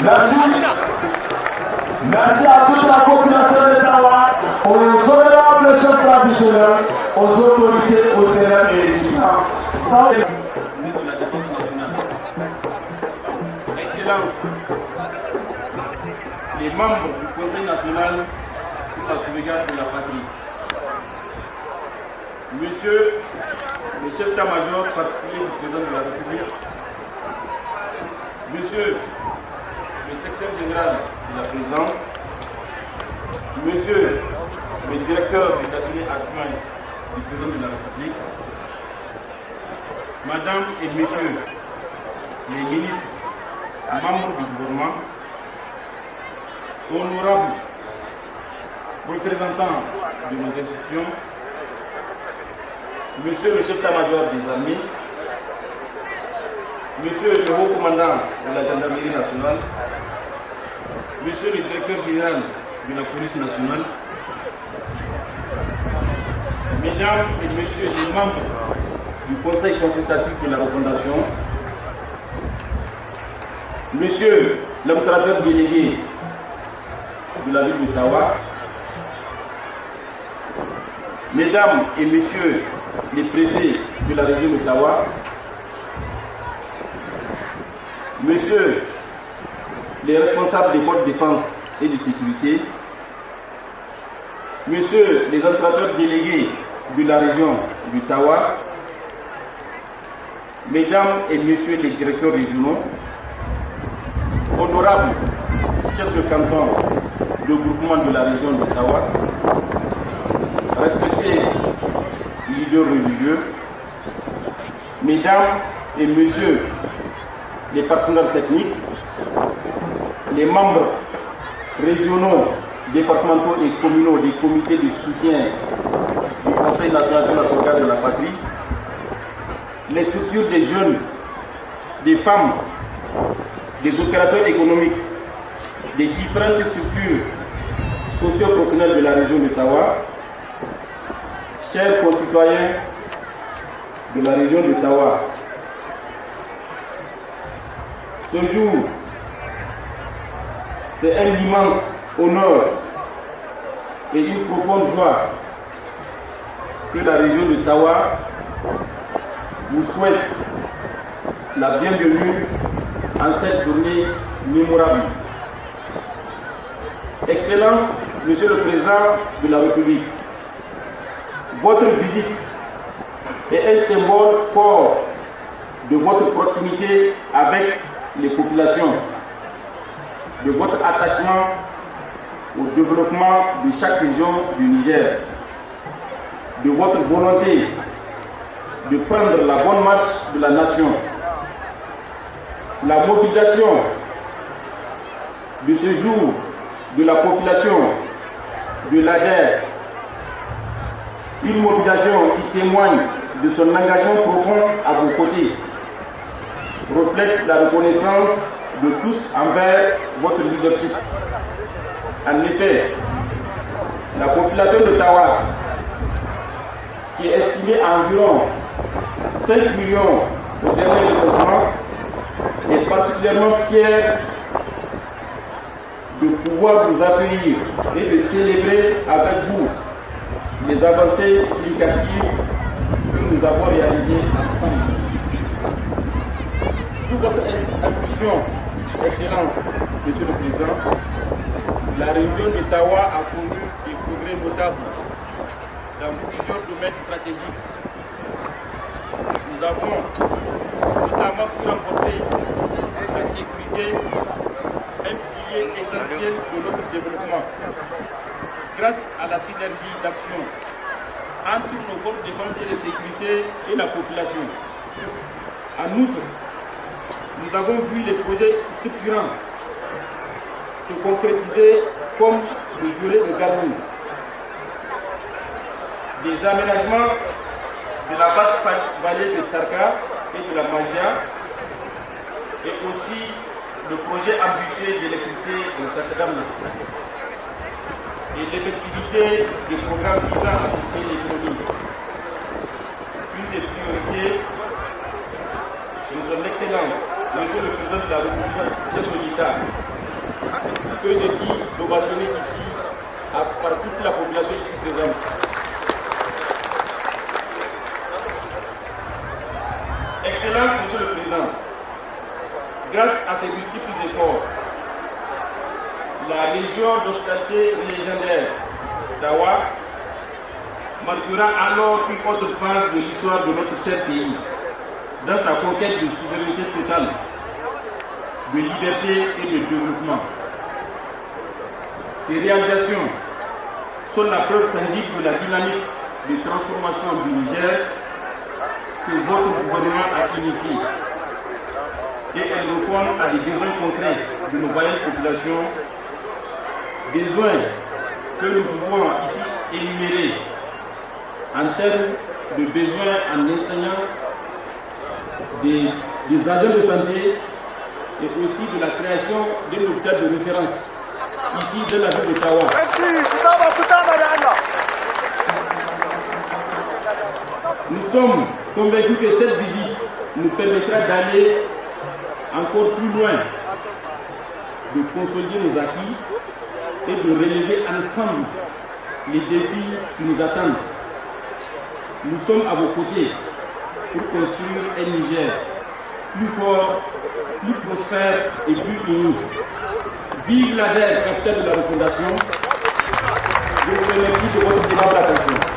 Merci. Merci à toute la population de Tawa, aux honorables chefs traditionnels, aux autorités, aux élèves et étudiants. Sans... Excellence, les membres du Conseil national pour la sauvegarde de la patrie. Monsieur le chef d'état-major particulier du président de la République, monsieur le secrétaire général de la présidence, monsieur le directeur du cabinet adjoint du président de la République, madame et messieurs les ministres, membres du gouvernement, honorables représentants de nos institutions, monsieur le chef d'état-major des armées, monsieur le haut commandant de la gendarmerie nationale, monsieur le directeur général de la police nationale, mesdames et messieurs les membres du conseil consultatif de la refondation, monsieur l'administrateur délégué de la ville d'Ottawa, mesdames et messieurs les préfets de la région d'Ottawa, messieurs les responsables des forces de défense et de sécurité, messieurs les administrateurs délégués de la région d'Ottawa, mesdames et messieurs les directeurs régionaux, honorables chefs de canton de groupement de la région d'Ottawa, respectés leaders religieux, mesdames et messieurs les partenaires techniques, les membres régionaux, départementaux et communaux des comités de soutien du Conseil national de la sauvegarde de la patrie, les structures des jeunes, des femmes, des opérateurs économiques, des différentes structures socio-professionnelles de la région d'Ottawa, chers concitoyens de la région d'Ottawa, ce jour, c'est un immense honneur et une profonde joie que la région d'Ottawa vous souhaite la bienvenue en cette journée mémorable. Excellence, Monsieur le Président de la République, votre visite est un symbole fort de votre proximité avec les populations, de votre attachement au développement de chaque région du Niger, de votre volonté de prendre la bonne marche de la nation. La mobilisation de ce jour de la population de l'ADER, une mobilisation qui témoigne de son engagement profond à vos côtés, reflète la reconnaissance de tous envers votre leadership. En effet, la population d'Ottawa, qui est estimée à environ 5 millions au dernier recensement, est particulièrement fière de pouvoir vous accueillir et de célébrer avec vous les avancées significatives que nous avons réalisées ensemble. Sous votre impulsion, Excellence, Monsieur le Président, la région d'Ottawa a connu des progrès notables dans plusieurs domaines stratégiques. Nous avons notamment pu renforcer la sécurité, un pilier essentiel de notre développement, grâce à la synergie d'action entre nos forces de défense et de sécurité et la population. En outre, nous avons vu les projets structurants se concrétiser comme le violet de Garoune, des aménagements de la basse vallée de Tarka et de la Magia, et aussi le projet ambitieux d'électricité de Saint-Dame et l'effectivité des programmes visant à pousser l'économie. Une des priorités de son Excellence, Monsieur le Président de la République, chef de l'État, que j'ai dit d'ovationner ici par toute la population ici présente. Excellence, Monsieur le Président, grâce à ces multiples efforts, la région d'hospitalité légendaire d'Awa marquera alors une autre phase de l'histoire de notre cher pays, dans sa conquête de souveraineté totale, de liberté et de développement. Ces réalisations sont la preuve tangible de la dynamique de transformation du Niger que votre gouvernement a initiée. Et elles répondent à des besoins concrets de nos vaillantes populations, besoins que nous pouvons ici énumérer en termes de besoins en enseignants, des agents de santé et aussi de la création d'un hôpital de référence ici dans la ville de Tawa. Nous sommes convaincus que cette visite nous permettra d'aller encore plus loin, de consolider nos acquis et de relever ensemble les défis qui nous attendent. Nous sommes à vos côtés pour construire un Niger plus fort, plus prospère et plus uni. Vive l'ADER, capitaine de la refondation. Je vous remercie de votre attention.